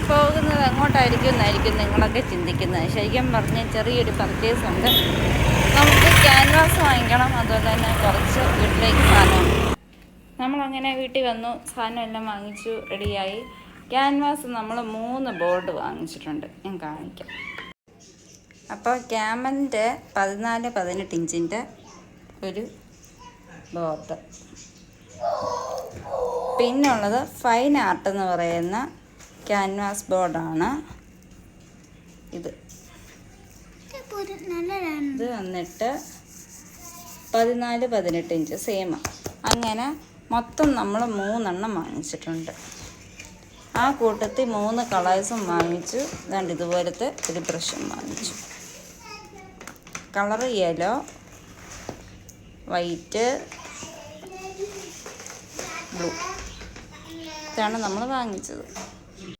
പോകുന്നത് എങ്ങോട്ടായിരിക്കും എന്നായിരിക്കും നിങ്ങളൊക്കെ ചിന്തിക്കുന്നത്. ശരിക്കും പറഞ്ഞ് ചെറിയൊരു പർച്ചേസ് ഉണ്ട്. നമുക്ക് ക്യാൻവാസ് വാങ്ങിക്കണം, അതുപോലെ തന്നെ കുറച്ച് വീട്ടിലേക്ക് സാധനം. നമ്മളങ്ങനെ വീട്ടിൽ വന്നു, സാധനം എല്ലാം വാങ്ങിച്ചു, റെഡിയായി. ക്യാൻവാസ് നമ്മൾ 3 ബോർഡ് വാങ്ങിച്ചിട്ടുണ്ട്, ഞാൻ കാണിക്കാം. അപ്പോൾ ക്യാമൻ്റെ 14-18 ഇഞ്ചിൻ്റെ ഒരു ബോർഡ്, പിന്നുള്ളത് ഫൈൻ ആർട്ട് എന്ന് പറയുന്ന ക്യാൻവാസ് ബോർഡാണ് ഇത്. ഇത് വന്നിട്ട് 14-18 ഇഞ്ച് സെയിം. അങ്ങനെ മൊത്തം നമ്മൾ 3 എണ്ണം വാങ്ങിച്ചിട്ടുണ്ട്. ആ കൂട്ടത്തിൽ 3 കളേഴ്സും വാങ്ങിച്ചു. അതുകൊണ്ട് ഇതുപോലത്തെ ഒരു ബ്രഷും വാങ്ങിച്ചു. കളർ യെല്ലോ, വൈറ്റ്, ബ്ലൂ, ഇതാണ് നമ്മൾ വാങ്ങിച്ചത്.